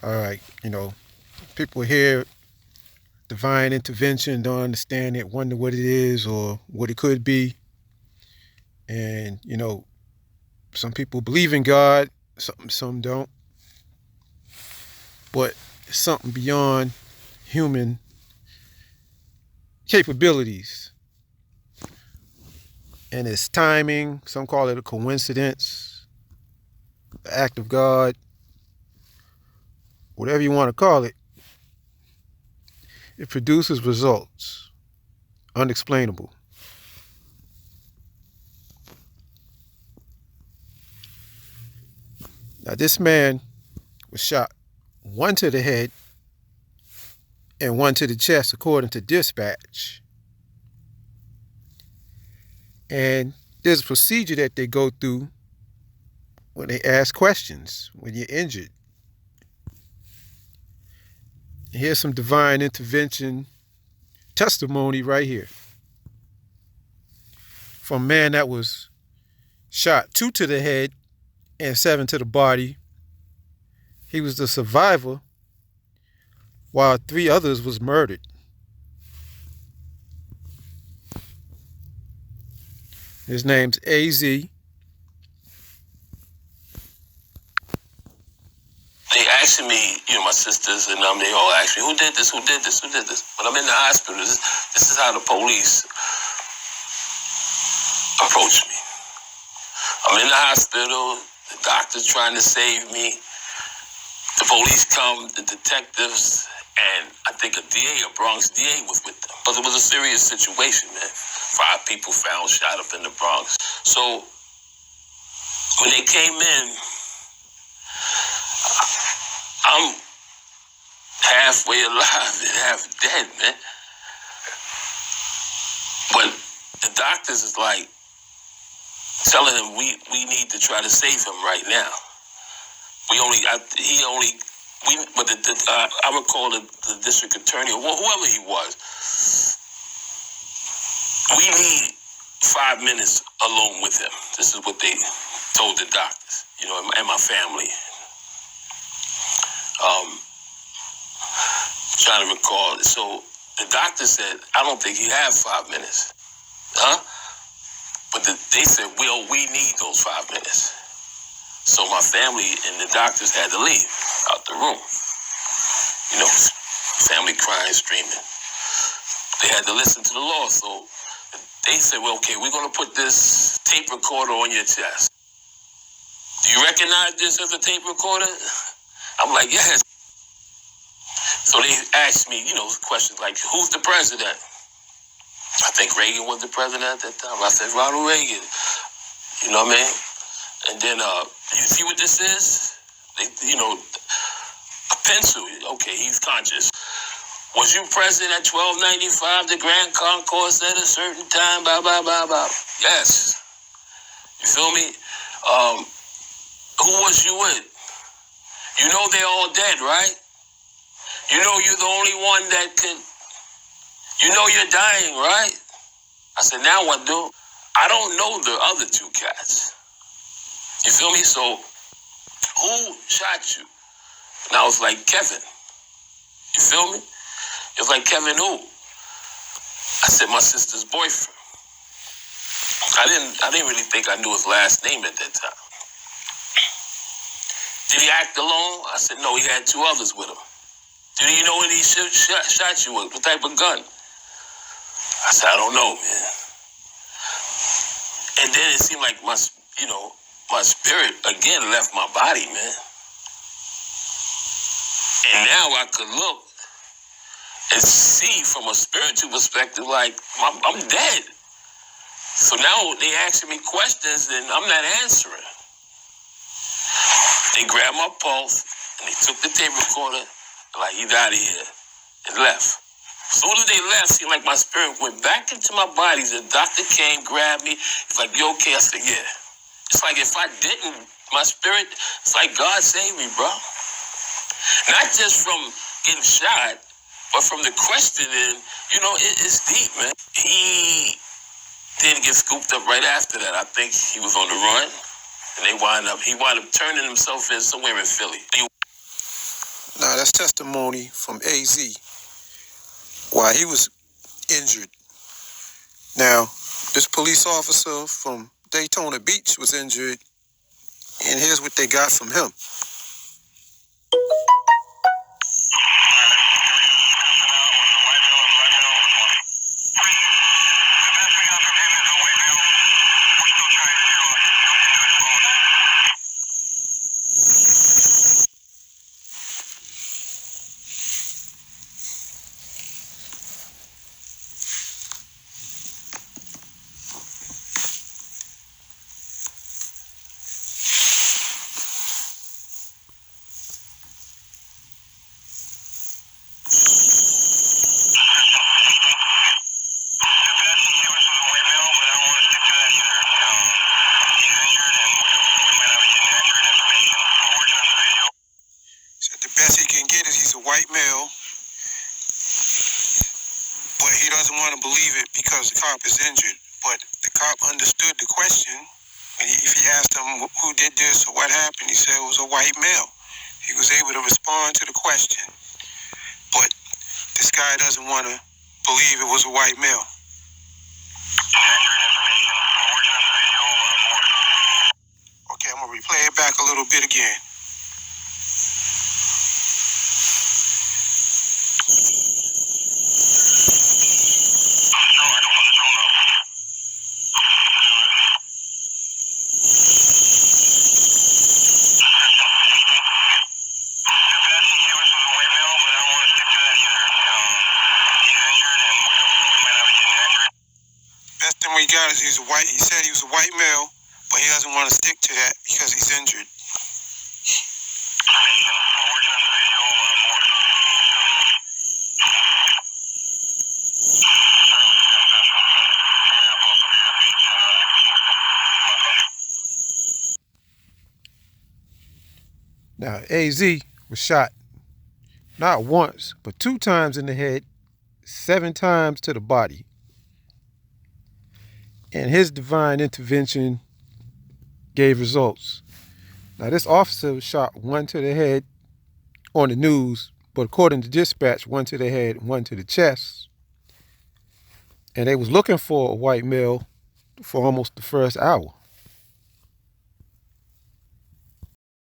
All right, people hear divine intervention, don't understand it, wonder what it is or what it could be. And, some people believe in God, some don't, but it's something beyond human capabilities. And it's timing, some call it a coincidence, the act of God, whatever you want to call it. It produces results, unexplainable. Now, this man was shot one to the head and one to the chest, according to dispatch. And there's a procedure that they go through when they ask questions when you're injured. Here's some divine intervention testimony right here from a man that was shot 2 to the head and 7 to the body. He was the survivor while 3 others was murdered. His name's AZ. They asking me, my sisters and they all ask me, who did this, who did this, who did this? When I'm in the hospital, this is how the police approach me. I'm in the hospital, the doctor's trying to save me, the police come, the detectives, and I think a Bronx DA was with them. Because it was a serious situation, man. 5 people found shot up in the Bronx. So when they came in, I'm halfway alive and half dead, man. But the doctors is like telling him we need to try to save him right now. I would call the district attorney or whoever he was. We need 5 minutes alone with him. This is what they told the doctors, and my family. Trying to recall. So the doctor said, I don't think he had 5 minutes. Huh? But they said, well, we need those 5 minutes. So my family and the doctors had to leave out the room. Family crying, screaming. They had to listen to the law. So they said, well, okay, we're going to put this tape recorder on your chest. Do you recognize this as a tape recorder? I'm like, yes. So they asked me, questions like, who's the president? I think Reagan was the president at that time. I said, Ronald Reagan. You know what I mean? And then, you see what this is? A pencil. Okay, he's conscious. Was you present at 1295, the Grand Concourse at a certain time? Blah, blah, blah, blah. Yes. You feel me? Who was you with? You know they're all dead, right? You know you're the only one that can... You know you're dying, right? I said, now what, dude? I don't know the other 2 cats. You feel me? So, who shot you? And I was like, Kevin. You feel me? It was like, Kevin who? I said, my sister's boyfriend. I didn't really think I knew his last name at that time. Did he act alone? I said, no, he had 2 others with him. Did he know what he shot you with? What type of gun? I said, I don't know, man. And then it seemed like my spirit again left my body, man. And now I could look and see from a spiritual perspective, like, I'm dead. So now they asking me questions and I'm not answering. They grabbed my pulse and they took the tape recorder, like, he's out of here, and left. As soon as they left, seemed like my spirit went back into my body. The doctor came, grabbed me. He's like, you okay? I said, yeah. It's like if I didn't, my spirit, it's like God saved me, bro. Not just from getting shot, but from the questioning, it's deep, man. He didn't get scooped up right after that. I think he was on the run, and he wound up turning himself in somewhere in Philly. Now, that's testimony from AZ while he was injured. Now, this police officer from Daytona Beach was injured, and here's what they got from him. The best he can get is he's a white male, but he doesn't want to believe it because the cop is injured. But the cop understood the question, and if he asked him who did this or what happened, he said it was a white male. He was able to respond to the question, but this guy doesn't want to believe it was a white male. Okay, I'm going to replay it back a little bit again. Best thing we got is he's a white. He said he was a white male, but he doesn't want to stick to that because he's injured. Now, AZ was shot not once, but 2 times in the head, 7 times to the body. And his divine intervention gave results. Now, this officer was shot 1 to the head on the news, but according to dispatch, 1 to the head, 1 to the chest. And they was looking for a white male for almost the first hour.